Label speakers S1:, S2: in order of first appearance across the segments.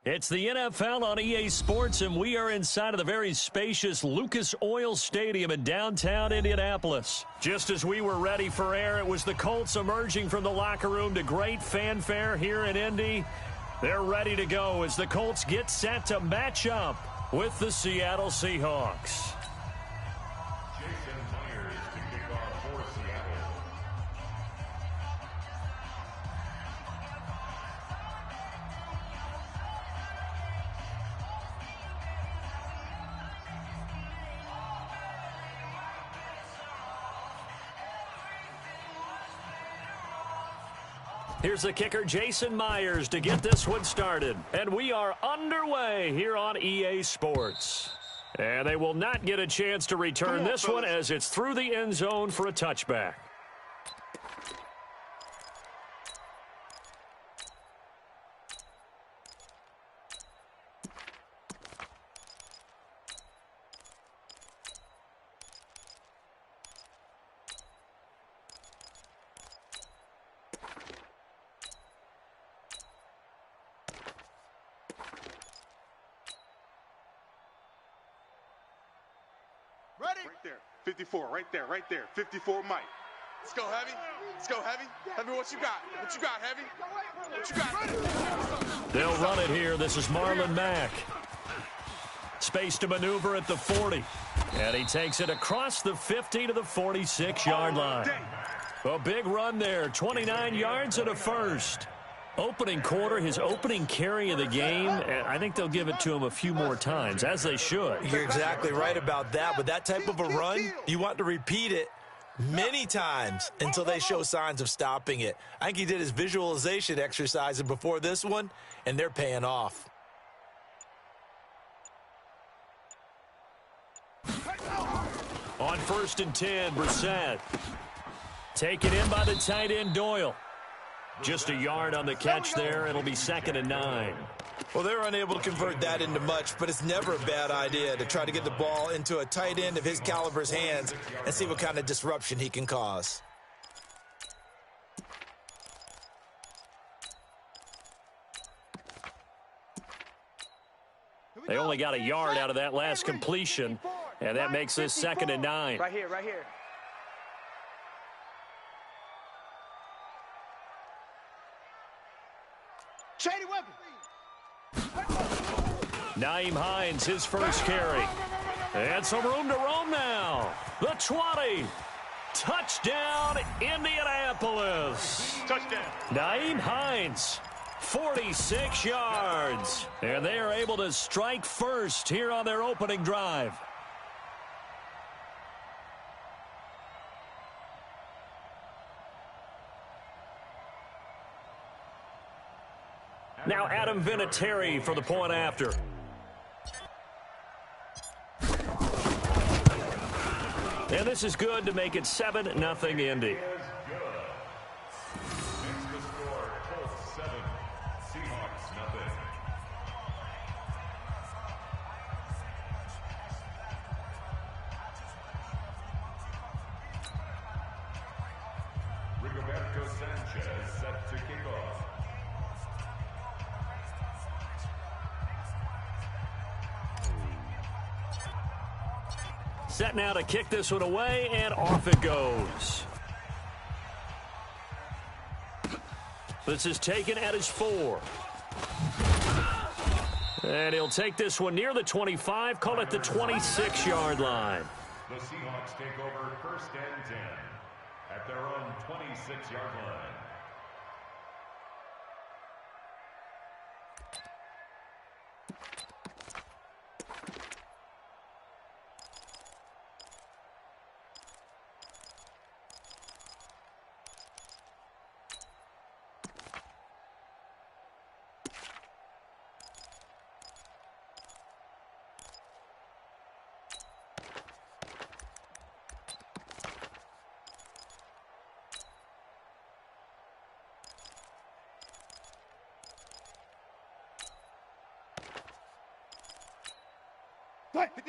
S1: It's the NFL on EA Sports, and we are inside of the very spacious Lucas Oil Stadium in downtown Indianapolis. Just as we were ready for air, it was the Colts emerging from the locker room to great fanfare here in Indy. They're ready to go as the Colts get set to match up with the Seattle Seahawks. Here's the kicker, Jason Myers, to get this one started. And we are underway here on EA Sports. And they will not get a chance to return this one as it's through the end zone for a touchback.
S2: Right there. 54, right there. 54, Mike. Let's go, Heavy. Let's go, Heavy. Heavy, what you got? What you got, Heavy? What you got?
S1: They'll run it here. This is Marlon Mack. Space to maneuver at the 40. And he takes it across the 50 to the 46-yard line. A big run there. 29 yards and a first. Opening quarter, his opening carry of the game, and I think they'll give it to him a few more times, as they should.
S3: You're exactly right about that. With that type of a run, you want to repeat it many times until they show signs of stopping it. I think he did his visualization exercise before this one, and they're paying off.
S1: On 1st and 10, Brissett. Taken in by the tight end, Doyle. Just a yard on the catch there. It'll be 2nd and 9.
S3: Well, they're unable to convert that into much, but it's never a bad idea to try to get the ball into a tight end of his caliber's hands and see what kind of disruption he can cause.
S1: They only got a yard out of that last completion, and that makes this 2nd and 9.
S4: Right here, right here. Shady weapon.
S1: Nyheim Hines, his first carry. And some room to roam now. The 20. Touchdown, Indianapolis.
S2: Touchdown.
S1: Nyheim Hines, 46 yards. And they are able to strike first here on their opening drive. Now Adam Vinatieri for the point after. And this is good to make it 7-0 Indy. Set now to kick this one away, and off it goes. This is taken at his 4. And he'll take this one near the 25, call it the 26-yard line.
S5: The Seahawks take over 1st and 10 at their own 26-yard line.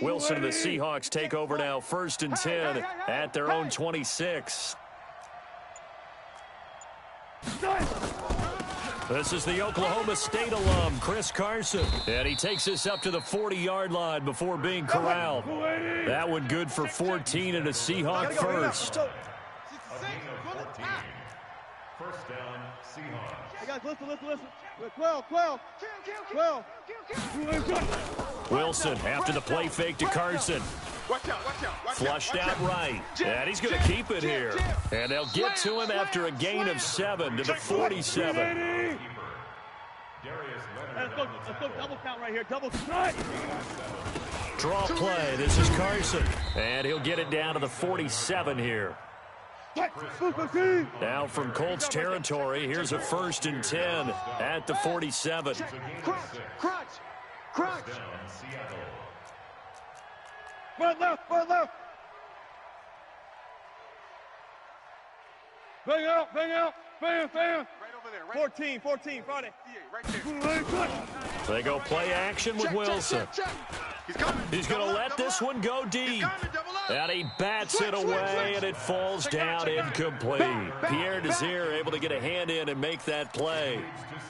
S1: Wilson and the Seahawks take over now, 1st and 10 at their own 26. This is the Oklahoma State alum, Chris Carson. And he takes us up to the 40-yard line before being corralled. That one good for 14 and a Seahawk first.
S5: A gain of 14. First down, Seahawks.
S4: Hey guys, listen. 12.
S1: Wilson after the play fake to Carson.
S2: Watch out.
S1: Flushed out right. And he's going to keep it here. And they'll get to him after a gain of 7 to the 47.
S4: Let's go double count right here. Double count.
S1: Draw play. This is Carson. And he'll get it down to the 47 here. Now from Colts territory, here's a 1st and 10 at the 47.
S4: Crunch. Right left. Bang out. Bang.
S2: Right over there. Right
S4: 14, Friday.
S2: right there.
S1: They go play action with Wilson.
S2: Check. He's coming.
S1: He's going to let this one go deep. And he bats it away, and it falls down incomplete. Pierre Desir able to get a hand in and make that play.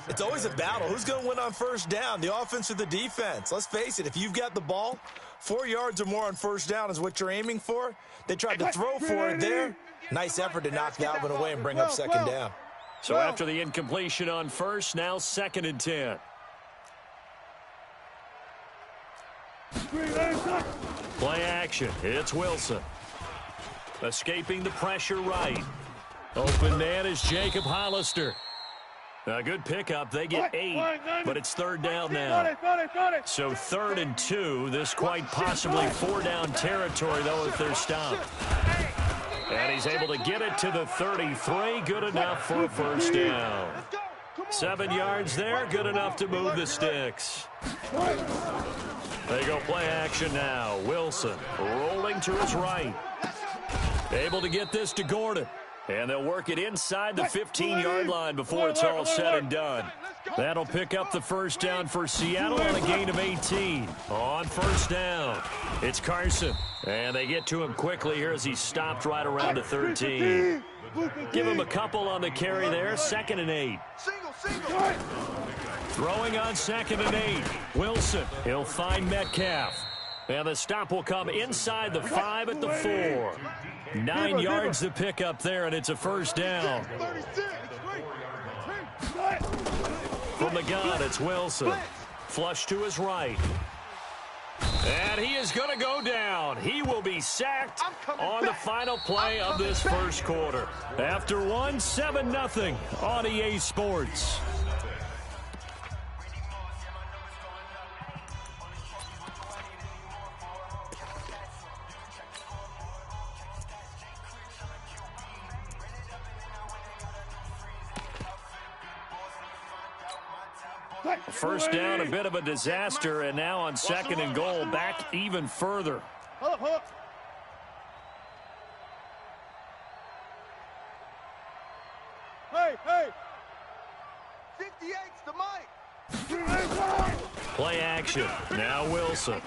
S3: It's always a battle. Who's going to win on first down, the offense or the defense? Let's face it, if you've got the ball, 4 yards or more on first down is what you're aiming for. They tried to throw for it there. Nice effort to knock that one away and bring up second down.
S1: So after the incompletion on first, now 2nd and 10. Play action. It's Wilson. Escaping the pressure right. Open man is Jacob Hollister. A good pickup. They get 8, but it's 3rd down now. So 3rd and 2. This quite possibly 4-down territory, though, if they're stopped. And he's able to get it to the 33. Good enough for a first down. 7 yards there. Good enough to move the sticks. They go play action now. Wilson rolling to his right. Able to get this to Gordon. And they'll work it inside the 15-yard line before it's all said and done. That'll pick up the first down for Seattle on a gain of 18. On first down, it's Carson. And they get to him quickly here as he's stopped right around the 13. Give him a couple on the carry there. 2nd and 8. Throwing on 2nd and 8. Wilson, he'll find Metcalf. And the stop will come inside the 5 at the 4. 9 yards to pick up there, and it's a first down. From the gun, it's Wilson. Flush to his right. And he is going to go down. He will be sacked on the final play of this first quarter. After 7-0 on EA Sports. First down, a bit of a disaster, and now on 2nd and goal, back even further.
S4: Hold up. Hey. 58's the mic.
S1: Play action. Now Wilson.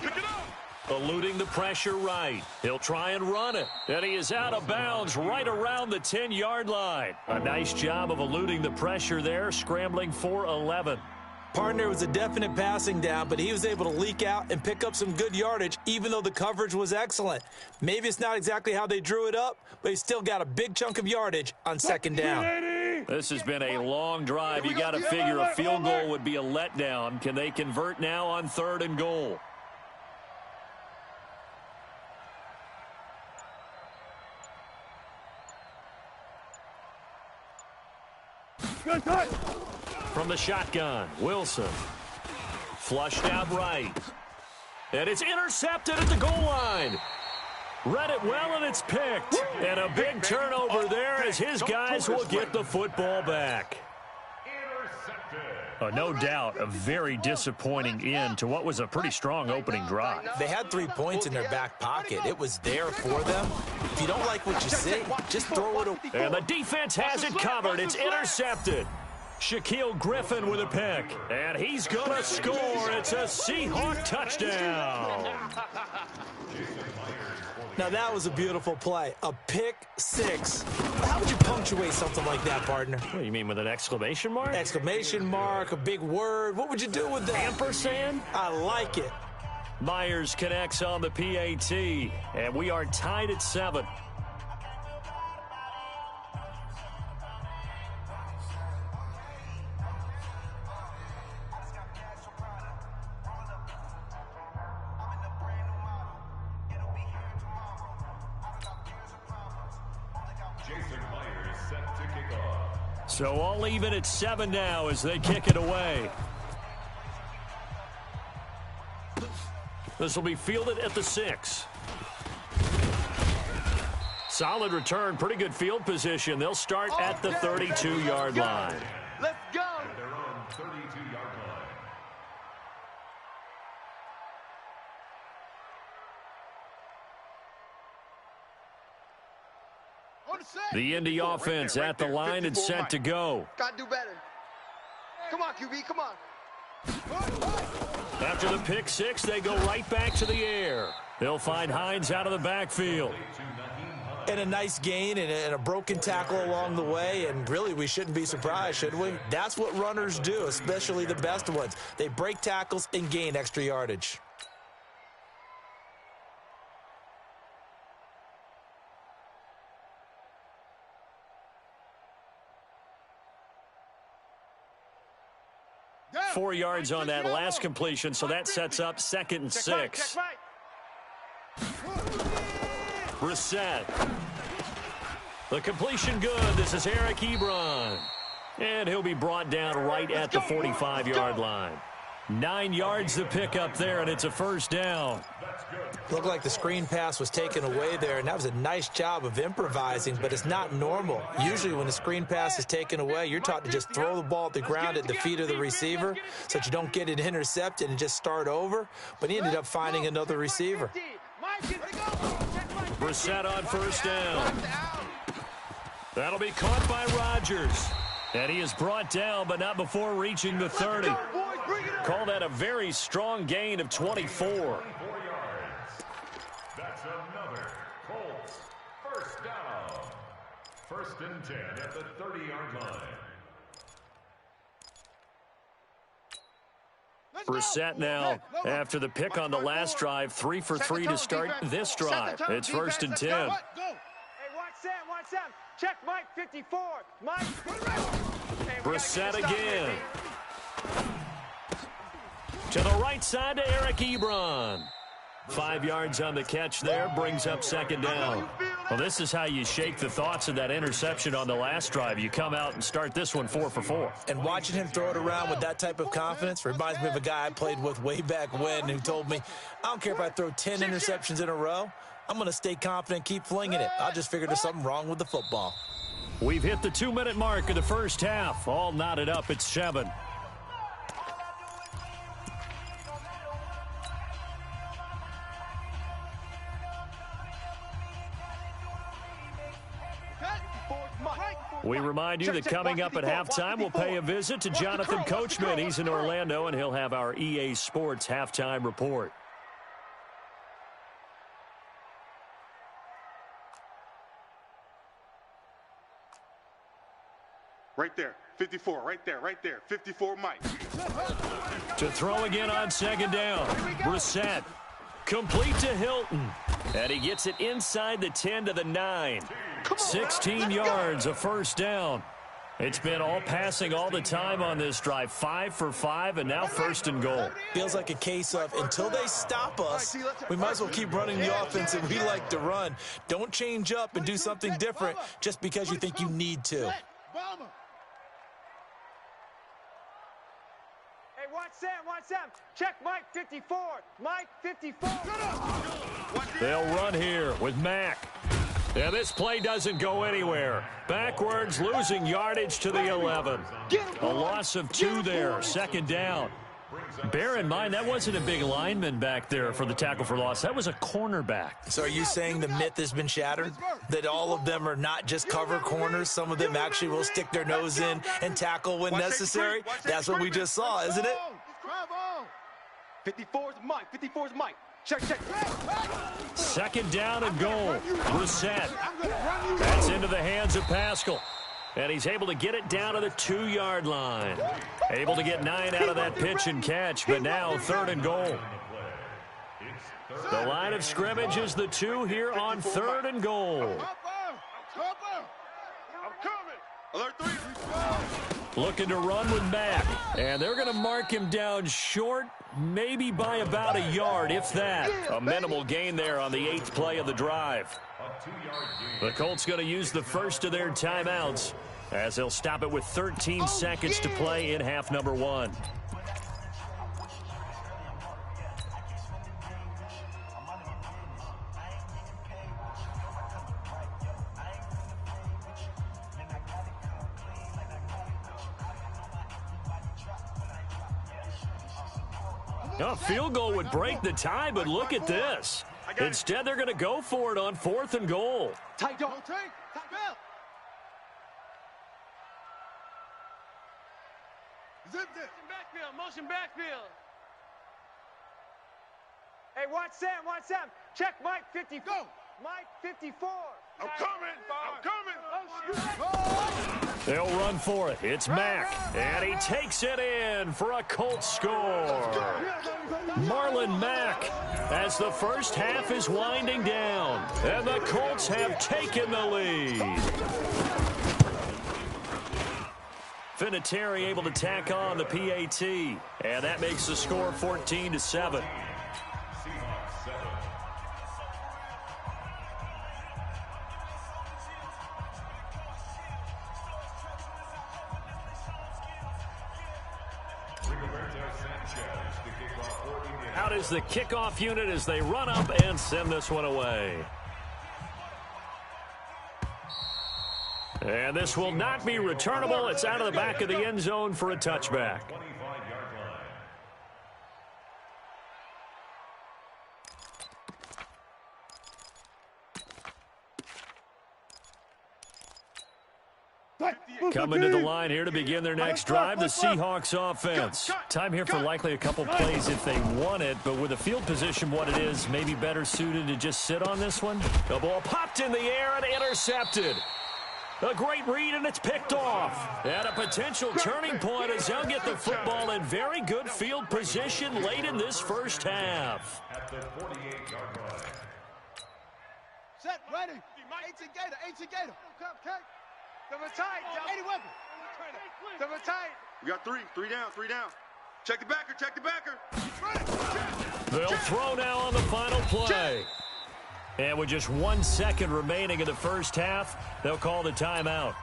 S1: Eluding the pressure right. He'll try and run it. And he is out of bounds right around the 10-yard line. A nice job of eluding the pressure there, scrambling for 11.
S3: Partner was a definite passing down, but he was able to leak out and pick up some good yardage, even though the coverage was excellent. Maybe it's not exactly how they drew it up, but he still got a big chunk of yardage on 2nd down.
S1: This has been a long drive. You got to figure a field goal would be a letdown. Can they convert now on 3rd and goal?
S4: Good touch.
S1: From the shotgun, Wilson. Flushed out right. And it's intercepted at the goal line. Read it well, and it's picked. And a big turnover there as his guys will get the football back. No doubt, a very disappointing end to what was a pretty strong opening drive.
S3: They had 3 points in their back pocket. It was there for them. If you don't like what you see, just throw it away.
S1: And the defense has it covered. It's intercepted. Shaquille Griffin with a pick. And he's going to score. It's a Seahawk touchdown.
S3: Now, that was a beautiful play. A pick six. How would you punctuate something like that, partner?
S1: What, you mean with an exclamation mark?
S3: Exclamation mark, a big word. What would you do with that?
S1: Ampersand?
S3: I like it.
S1: Myers connects on the PAT, and we are tied at 7. So all even at 7 now as they kick it away. This will be fielded at the 6. Solid return, pretty good field position. They'll start at the 32-yard line.
S2: Let's go.
S5: At their own 32-yard line.
S1: The Indy offense at the line and set to go.
S2: Gotta do better. Come on, QB, come on.
S1: After the pick six, they go right back to the air. They'll find Hines out of the backfield.
S3: And a nice gain and a broken tackle along the way, and really we shouldn't be surprised, should we? That's what runners do, especially the best ones. They break tackles and gain extra yardage.
S1: Yeah. 4 yards on that last completion, so that sets up 2nd and 6. Brissett. The completion good. This is Eric Ebron. And he'll be brought down right at the 45-yard line. 9 yards to pick up there, and it's a first down.
S3: Looked like the screen pass was taken away there, and that was a nice job of improvising, but it's not normal. Usually when the screen pass is taken away, you're taught to just throw the ball at the ground at the feet of the receiver so that you don't get it intercepted and just start over, but he ended up finding another receiver.
S1: Brissett on first down. That'll be caught by Rodgers. And he is brought down, but not before reaching the 30. Call that a very strong gain of 24.
S5: 24 yards. That's another Colts first down. 1st and 10 at the 30-yard line.
S1: Brissett now, after the pick on the last drive, 3 for 3 to start this drive. It's 1st and 10.
S6: Hey, watch Sam. Check Mike 54. Mike.
S1: Brissett again. To the right side to Eric Ebron. 5 yards on the catch there, brings up 2nd down. Well, this is how you shake the thoughts of that interception on the last drive. You come out and start this one 4 for 4.
S3: And watching him throw it around with that type of confidence reminds me of a guy I played with way back when who told me, I don't care if I throw 10 interceptions in a row. I'm going to stay confident, keep flinging it. I just figured there's something wrong with the football.
S1: We've hit the 2-minute mark of the first half. All knotted up at 7. We remind you that coming up at halftime, we'll pay a visit to Jonathan Coachman. He's in Orlando, and he'll have our EA Sports halftime report.
S2: Right there, 54, right there, 54 Mike.
S1: To throw again on 2nd down. Brissett. Complete to Hilton. And he gets it inside the 10 to the 9. 16 yards, a first down. It's been all passing all the time on this drive. 5 for 5, and now 1st and goal.
S3: Feels like a case of until they stop us, we might as well keep running the offense that we like to run. Don't change up and do something different just because you think you need to.
S6: Hey, watch Sam. Check Mike 54. Mike 54.
S1: They'll run here with Mack. And this play doesn't go anywhere. Backwards, losing yardage to the 11. A loss of 2 there, 2nd down. Bear in mind, that wasn't a big lineman back there for the tackle for loss. That was a cornerback.
S3: So are you saying the myth has been shattered? That all of them are not just cover corners? Some of them actually will stick their nose in and tackle when necessary? That's what we just saw, isn't it?
S6: 54's Mike. 54's Mike. Check.
S1: second down and goal. Reset. That's into the hands of Pascal. And he's able to get it down to the 2-yard line. Able to get 9 out of that pitch and catch, but now 3rd and goal. The line of scrimmage is the 2 here on 3rd and goal.
S2: Alert 3.
S1: Looking to run with Mack. And they're going to mark him down short, maybe by about a yard, if that. A minimal gain there on the 8th play of the drive. The Colts going to use the first of their timeouts as they'll stop it with 13 seconds to play in half number 1. A field goal would break the tie, but look at this. Instead, they're going to go for it on 4th and goal.
S6: Tight dog. Motion backfield. Hey, watch Sam. Check Mike 50. Go. Mike 54.
S2: I'm coming.
S1: They'll run for it. It's Mack, and he takes it in for a Colts score. Marlon Mack, as the first half is winding down, and the Colts have taken the lead. Vinatieri able to tack on the PAT, and that makes the score 14-7. Out is the kickoff unit as they run up and send this one away. And this will not be returnable. It's out of the back of the end zone for a touchback. Coming to the line here to begin their next drive, the Seahawks offense. Time here for likely a couple plays if they want it, but with the field position what it is, maybe better suited to just sit on this one. The ball popped in the air and intercepted. A great read, and it's picked off. And a potential turning point as they'll get the football in very good field position late in this first half.
S5: At the 48-yard line.
S4: Set, ready. 18 Gator.
S6: Double tight.
S4: 80 weapon.
S6: Double tight.
S2: We got 3 down. Check the backer.
S1: They'll throw now on the final play. And with just 1 second remaining in the first half, they'll call the timeout.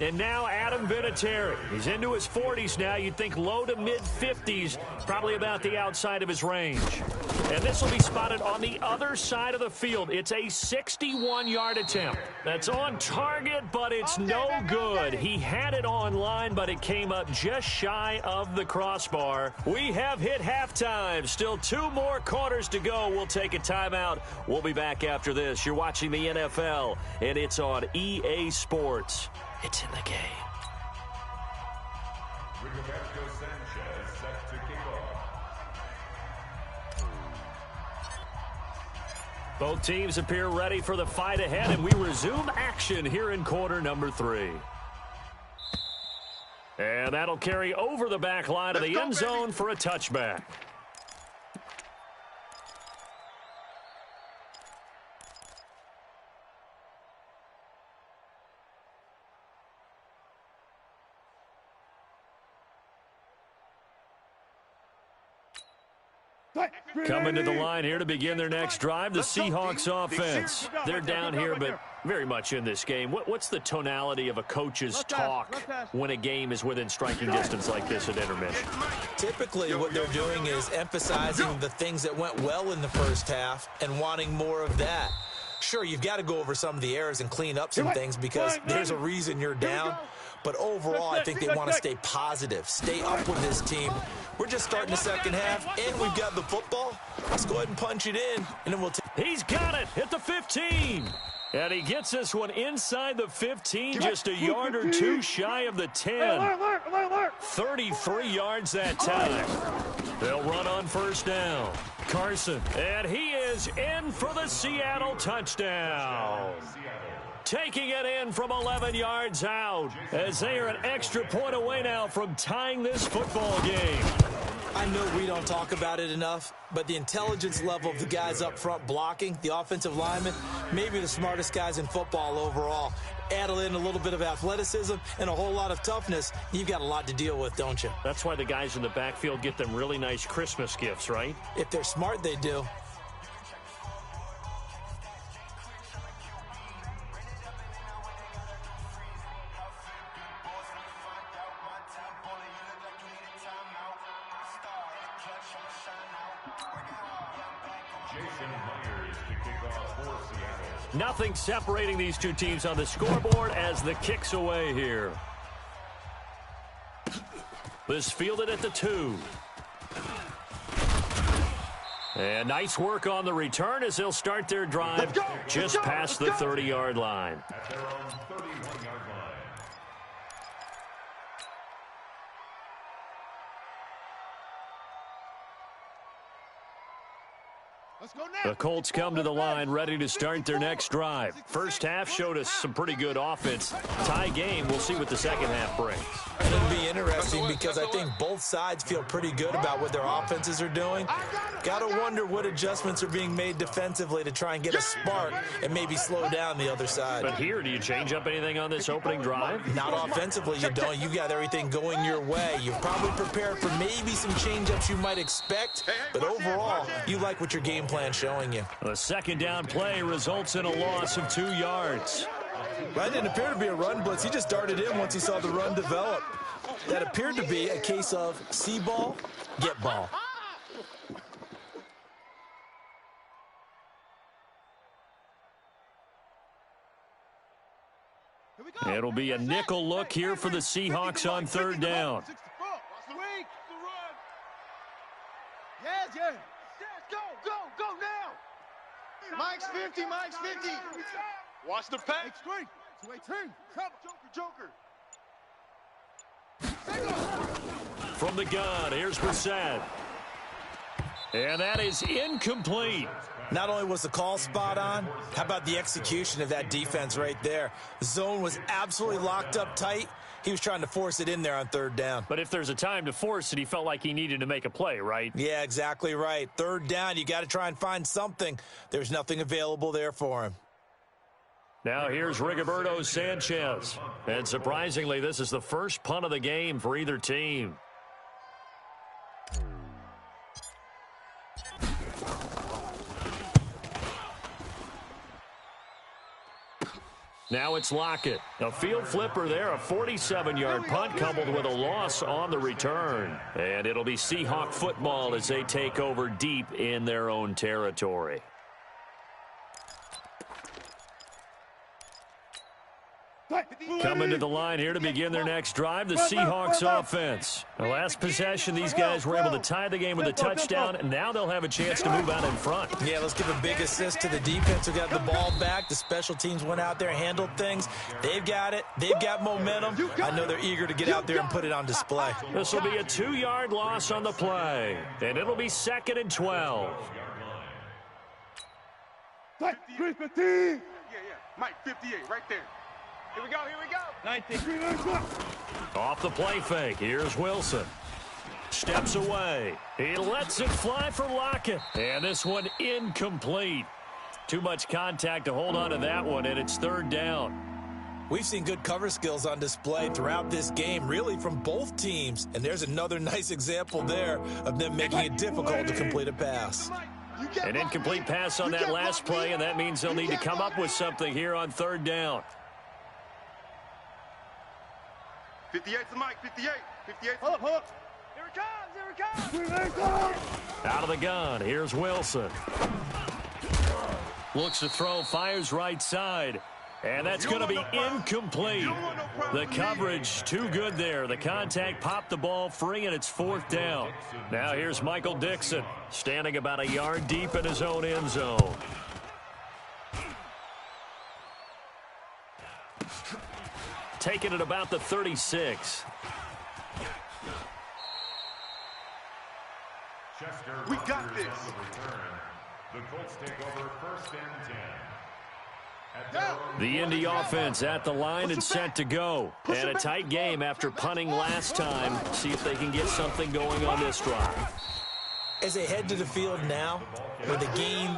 S1: And now Adam Vinatieri. He's into his 40s now. You'd think low to mid-50s, probably about the outside of his range. And this will be spotted on the other side of the field. It's a 61-yard attempt. That's on target, but it's no good. He had it on line, but it came up just shy of the crossbar. We have hit halftime. Still 2 more quarters to go. We'll take a timeout. We'll be back after this. You're watching the NFL, and it's on EA Sports. It's in the game.
S5: Rigoberto Sanchez set to kick off.
S1: Both teams appear ready for the fight ahead, and we resume action here in quarter number 3. And that'll carry over the back line of the end zone for a touchback. Coming to the line here to begin their next drive, the Seahawks offense. They're down here, but very much in this game. What's the tonality of a coach's talk when a game is within striking distance like this at intermission?
S3: Typically, what they're doing is emphasizing the things that went well in the first half and wanting more of that. Sure, you've got to go over some of the errors and clean up some things because there's a reason you're down. But overall, I think they want to stay positive, stay up with this team. We're just starting the second half, and we've got the football. Let's go ahead and punch it in, and then we'll take.
S1: He's got it at the 15. And he gets this one inside the 15, just a yard or two shy of the 10. 33 yards that time. They'll run on first down. Carson, and he is in for the Seattle touchdown. Taking it in from 11 yards out, as they are an extra point away now from tying this football game.
S3: I know we don't talk about it enough, but the intelligence level of the guys up front blocking, the offensive linemen, maybe the smartest guys in football overall. Add in a little bit of athleticism and a whole lot of toughness, you've got a lot to deal with, don't you?
S1: That's why the guys in the backfield get them really nice Christmas gifts, right?
S3: If they're smart, they do.
S1: Nothing separating these two teams on the scoreboard as the kick's away here. This fielded at the 2. And nice work on the return as they'll start their drive just past the 30-yard line.
S5: At their own 31-yard line.
S1: The Colts come to the line ready to start their next drive. First half showed us some pretty good offense. Tie game, we'll see what the second half brings.
S3: It'll be interesting because I think both sides feel pretty good about what their offenses are doing. Got to wonder what adjustments are being made defensively to try and get a spark and maybe slow down the other side.
S1: But here, do you change up anything on this opening drive?
S3: Not offensively, you don't. You got everything going your way. You've probably prepared for maybe some change-ups you might expect, but overall, you like what your game plan's showing you.
S1: The second down play results in a loss of 2 yards.
S3: That didn't appear to be a run blitz. He just darted in once he saw the run develop. That appeared to be a case of see ball, get ball.
S1: It'll be a nickel look here for the Seahawks on third down.
S4: Yes. Go now.
S2: Mike's 50, Mike's 50. Watch the pack.
S4: Extreme. 218.
S2: Joker.
S1: From the gun, here's Brissett. And that is incomplete.
S3: Not only was the call spot on, how about the execution of that defense right there? The zone was absolutely locked up tight. He was trying to force it in there on third down.
S1: But if there's a time to force it, he felt like he needed to make a play, right?
S3: Yeah, exactly right. Third down, you got to try and find something. There's nothing available there for him.
S1: Now here's Rigoberto Sanchez. And surprisingly, this is the first punt of the game for either team. Now it's Lockett. A field flipper there, a 47-yard punt coupled with a loss on the return. And it'll be Seahawk football as they take over deep in their own territory. Coming to the line here to begin their next drive, the Seahawks offense. The last possession, these guys were able to tie the game with a touchdown, and now they'll have a chance to move out in front.
S3: Yeah, let's give a big assist to the defense who got the ball back. The special teams went out there, handled things. They've got it. They've got momentum. I know they're eager to get out there and put it on display.
S1: This will be a 2-yard loss on the play, and it'll be 2nd and 12.
S2: Yeah. Mike 58, right there.
S6: Here we go.
S4: 19.
S1: Off the play fake, here's Wilson. Steps away. He lets it fly for Lockett. And this one incomplete. Too much contact to hold on to that one, and it's third down.
S3: We've seen good cover skills on display throughout this game, really from both teams. And there's another nice example there of them making it difficult to complete a pass.
S1: An incomplete pass on that last play, and that means they'll need to come up with something here on third down.
S2: 58 to Mike, 58. 58 to
S4: Hold up.
S6: Here it comes.
S1: Out of the gun, here's Wilson. Looks to throw, fires right side. And that's going to be incomplete. The coverage too good there. The contact popped the ball free, and it's fourth down. Now here's Michael Dixon, standing about a yard deep in his own end zone. Taking it about the 36.
S2: We got this.
S5: The Colts take over 1st and 10. At their own
S1: The Indy offense at the line and set to go. And a tight game after punting last time. See if they can get something going on this drive.
S3: As they head to the field now, with the game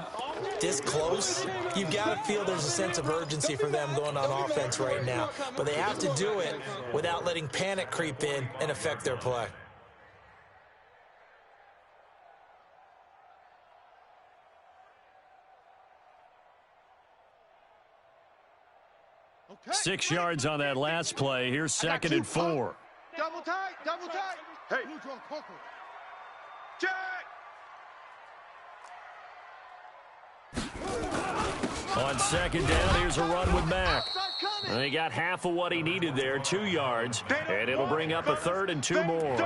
S3: this close, you've got to feel there's a sense of urgency for them going on offense right now. But they have to do it without letting panic creep in and affect their play.
S4: Okay.
S1: 6 yards on that last play. Here's 2nd and 4.
S4: Double tight, double tight.
S2: Hey.
S4: Blue draw, Coco.
S2: Jack!
S1: On 2nd down, here's a run with Mack. And he got half of what he needed there, 2 yards. And it'll bring up a 3rd and 2 more.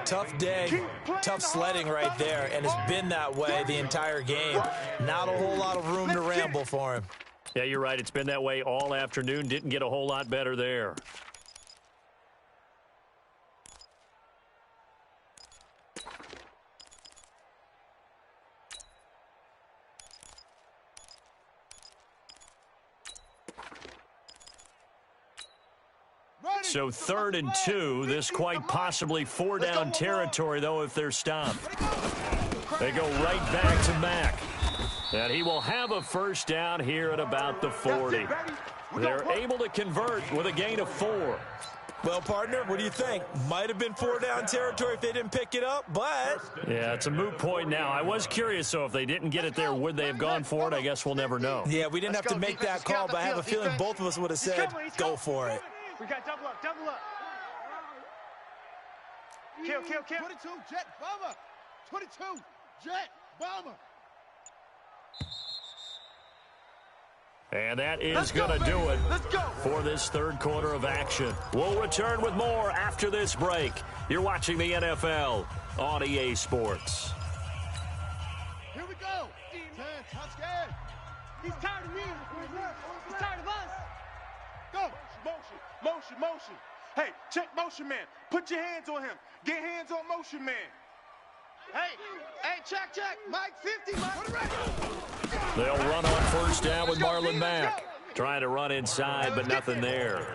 S3: Tough day, tough sledding right there, and it's been that way the entire game. Not a whole lot of room to ramble for him.
S1: Yeah, you're right. It's been that way all afternoon. Didn't get a whole lot better there. So 3rd and 2. This quite possibly 4-down territory, though, if they're stopped. They go right back to Mack. And he will have a 1st down here at about the 40. They're able to convert with a gain of 4.
S3: Well, partner, what do you think? Might have been 4-down territory if they didn't pick it up, but...
S1: Yeah, it's a moot point now. I was curious, so if they didn't get it there, would they have gone for it? I guess we'll never know.
S3: Yeah, we didn't have to make that call, but I have a feeling both of us would have said, go for it.
S6: We got double up, double up. Kill, kill, kill.
S4: 22, Jet Bomber. 22, Jet Bomber.
S1: And that is going to do it for this 3rd quarter of action. We'll return with more after this break. You're watching the NFL on EA Sports.
S4: Here we go. 10, top scared.
S6: He's tired of me. He's tired of us.
S4: Go.
S2: Motion, motion, motion. Hey, check motion man. Put your hands on him. Get hands on motion man.
S4: Hey, check. Mike 50, Mike.
S1: They'll run on 1st down with Marlon Mack. Trying to run inside, but nothing there.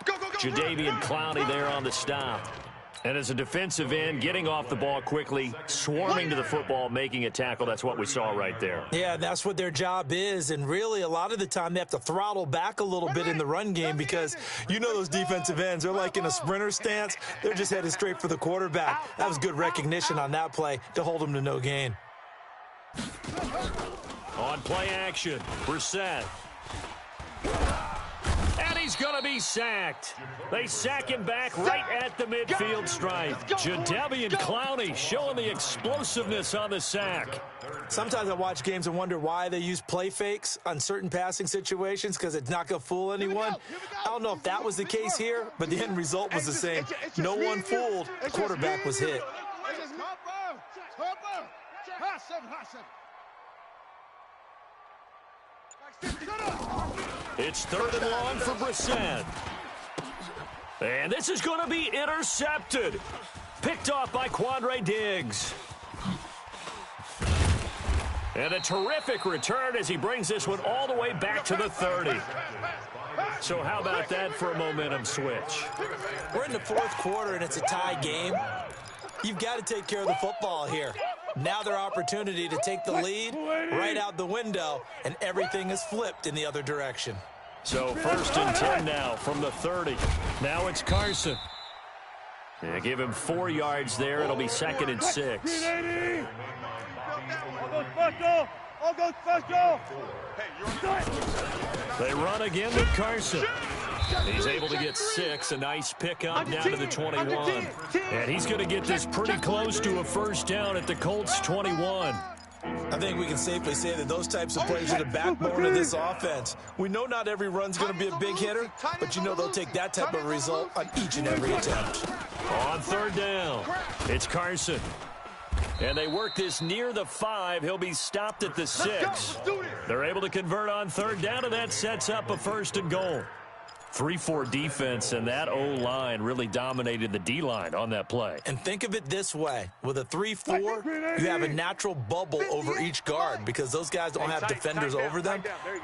S1: Jadeveon Clowney there on the stop. And as a defensive end, getting off the ball quickly, swarming to the football, making a tackle. That's what we saw right there.
S3: Yeah, that's what their job is. And really, a lot of the time, they have to throttle back a little bit in the run game because you know those defensive ends, they're like in a sprinter stance. They're just headed straight for the quarterback. That was good recognition on that play to hold them to no gain.
S1: On play action, Brissett. And he's going to be sacked. They sack him back right at the midfield stripe. Jadeveon Clowney showing the explosiveness on the sack.
S3: Sometimes I watch games and wonder why they use play fakes on certain passing situations because it's not going to fool anyone. I don't know if that was the case here, but the end result was the same. No one fooled. The quarterback was hit.
S1: It's 3rd and long for Brissett. And this is going to be intercepted. Picked off by Quandre Diggs. And a terrific return as he brings this one all the way back to the 30. So how about that for a momentum switch?
S3: We're in the 4th quarter, and it's a tie game. You've got to take care of the football here. Now their opportunity to take the lead right out the window, and everything is flipped in the other direction.
S1: So 1st and 10 now from the 30. Now it's Carson. Yeah, give him 4 yards there. It'll be 2nd and 6. They run again with Carson. He's able to get 6. A nice pickup down to the 21. And he's going to get this pretty close to a 1st down at the Colts 21.
S3: I think we can safely say that those types of plays are the backbone of this offense. We know not every run's going to be a big hitter, but you know they'll take that type of result on each and every attempt.
S1: On 3rd down, it's Carson. And they work this near the 5. He'll be stopped at the 6. They're able to convert on 3rd down, and that sets up a 1st and goal. 3-4 defense, and that O-line really dominated the D-line on that play.
S3: And think of it this way. With a 3-4, you have a natural bubble over each guard because those guys don't have defenders over them.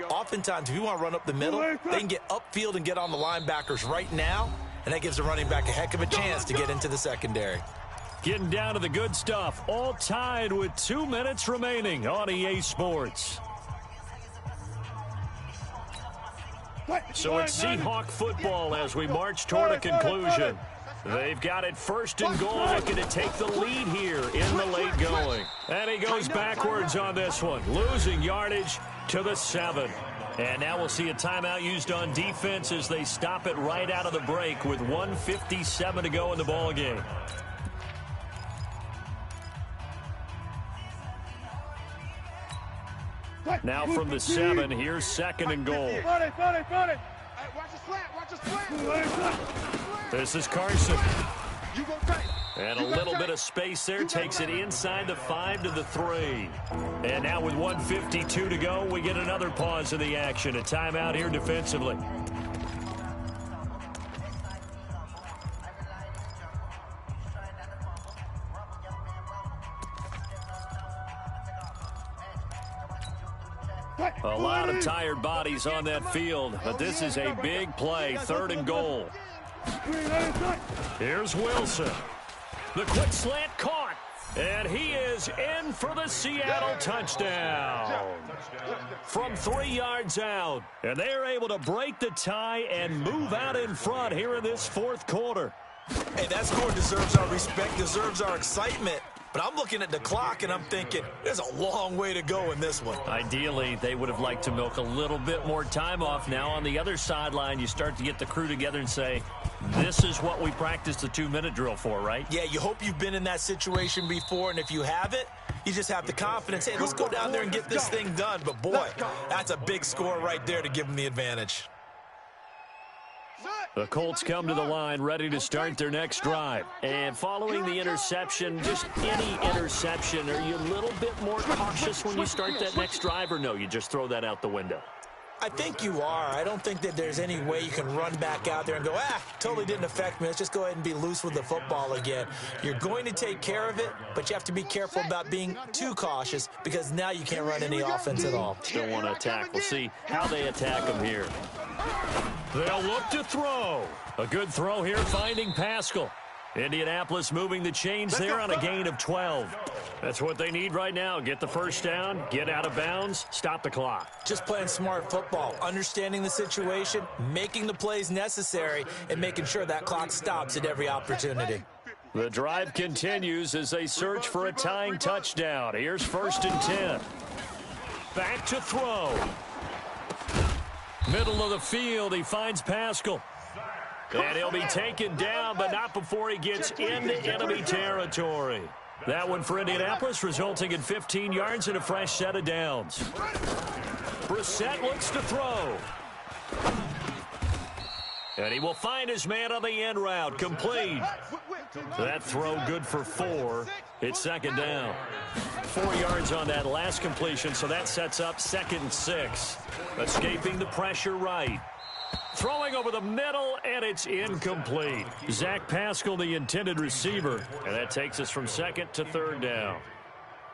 S3: Oftentimes, if you want to run up the middle, they can get upfield and get on the linebackers right now, and that gives the running back a heck of a chance to get into the secondary.
S1: Getting down to the good stuff, all tied with 2 minutes remaining on EA Sports. So it's Seahawk football as we march toward a conclusion. They've got it 1st and goal, looking to take the lead here in the late going. And he goes backwards on this one, losing yardage to the 7. And now we'll see a timeout used on defense as they stop it right out of the break with 1:57 to go in the ball game. Now from the 7, here's 2nd and goal.
S4: Watch the slant.
S1: This is Carson. And a little bit of space there, takes it inside the 5 to the 3. And now with 1:52 to go, we get another pause of the action. A timeout here defensively. A lot of tired bodies on that field, but this is a big play, 3rd and goal. Here's Wilson. The quick slant caught, and he is in for the Seattle touchdown. From 3 yards out, and they're able to break the tie and move out in front here in this 4th quarter.
S3: Hey, that score deserves our respect, deserves our excitement. But I'm looking at the clock, and I'm thinking, there's a long way to go in this one.
S1: Ideally, they would have liked to milk a little bit more time off. Now, on the other sideline, you start to get the crew together and say, this is what we practiced the 2-minute drill for, right?
S3: Yeah, you hope you've been in that situation before, and if you haven't, you just have the confidence, hey, let's go down there and get this thing done. But, boy, that's a big score right there to give them the advantage.
S1: The Colts come to the line ready to start their next drive. And following the interception, just any interception, are you a little bit more cautious when you start that next drive, or no, you just throw that out the window?
S3: I think you are. I don't think that there's any way you can run back out there and go, totally didn't affect me. Let's just go ahead and be loose with the football again. You're going to take care of it, but you have to be careful about being too cautious because now you can't run any offense at all.
S1: Still want to attack. We'll see how they attack them here. They'll look to throw. A good throw here, finding Pascal. Indianapolis moving the chains there on a gain of 12. That's what they need right now. Get the first down, get out of bounds, stop the clock.
S3: Just playing smart football, understanding the situation, making the plays necessary, and making sure that clock stops at every opportunity.
S1: The drive continues as they search for a tying touchdown. Here's 1st and 10. Back to throw. Middle of the field, he finds Pascal. And he'll be taken down, but not before he gets into enemy territory. That one for Indianapolis, resulting in 15 yards and a fresh set of downs. Brissett looks to throw. And he will find his man on the end route, complete. That throw good for 4. It's 2nd down. 4 yards on that last completion, so that sets up 2nd and 6. Escaping the pressure right. Throwing over the middle, and it's incomplete. Zach Pascal, the intended receiver, and that takes us from 2nd to 3rd down.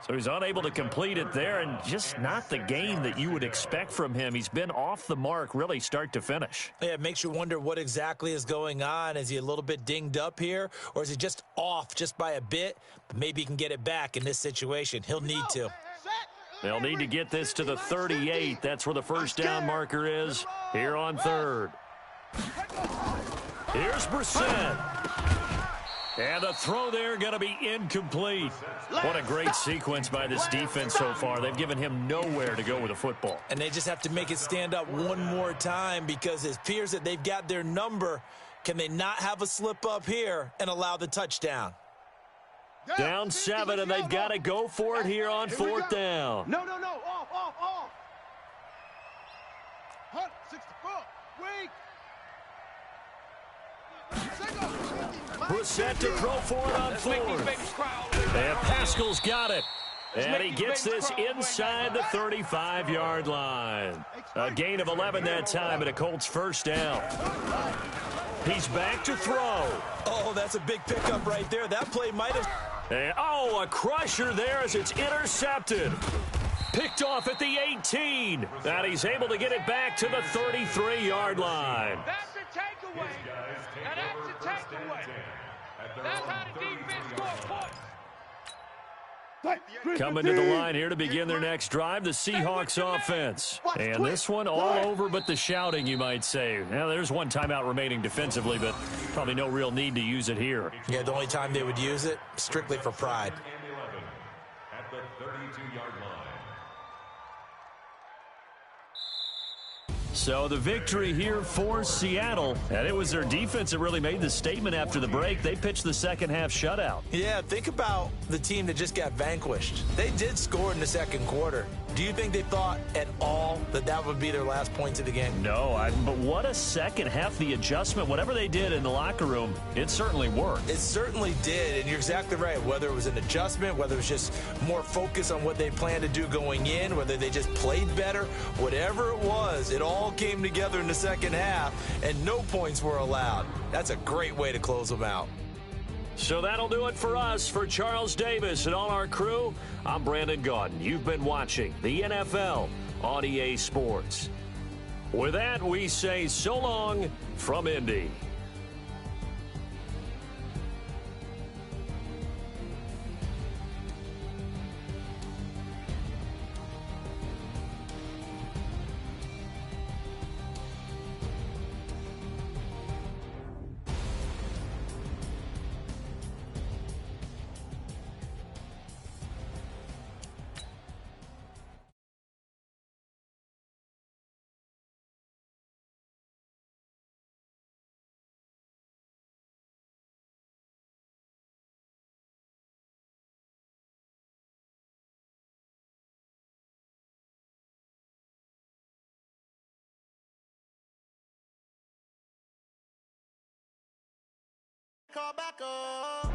S1: So he's unable to complete it there, and just not the game that you would expect from him. He's been off the mark, really, start to finish.
S3: Yeah, it makes you wonder what exactly is going on. Is he a little bit dinged up here, or is he just off just by a bit? Maybe he can get it back in this situation. He'll need to.
S1: They'll need to get this to the 38. That's where the first down marker is here on 3rd. Here's Brissett. And the throw there going to be incomplete. What a great sequence by this defense so far. They've given him nowhere to go with the football.
S3: And they just have to make it stand up one more time because it appears that they've got their number. Can they not have a slip up here and allow the touchdown?
S1: Down 7, and they've got to go for it here on 4th down.
S4: No. Off. 64. Weak.
S1: Brissett to throw for it on 4th. And Pascal's got it. And he gets this inside the 35-yard line. A gain of 11 that time, and a Colts first down. He's back to throw.
S3: Oh, that's a big pickup right there. That play might have...
S1: And, a crusher there as it's intercepted. Picked off at the 18. And he's able to get it back to the 33-yard line.
S6: That's a takeaway. Now that's a takeaway. That's how the defense score points.
S1: Coming to the line here to begin their next drive, the Seahawks offense. And this one all over but the shouting, you might say. Now, there's one timeout remaining defensively, but probably no real need to use it here.
S3: Yeah, the only time they would use it, strictly for pride.
S5: At the 32-yard line.
S1: So the victory here for Seattle, and it was their defense that really made the statement after the break. They pitched the second half shutout.
S3: Yeah, think about the team that just got vanquished. They did score in the second quarter. Do you think they thought at all that that would be their last points of the game?
S1: No, but what a second half. The adjustment, whatever they did in the locker room, it certainly worked.
S3: It certainly did, and you're exactly right. Whether it was an adjustment, whether it was just more focus on what they planned to do going in, whether they just played better, whatever it was, it all came together in the second half, and no points were allowed. That's a great way to close them out.
S1: So that'll do it for us. For Charles Davis and all our crew, I'm Brandon Gaudin. You've been watching the NFL on EA Sports. With that, we say so long from Indy.
S4: Call back up.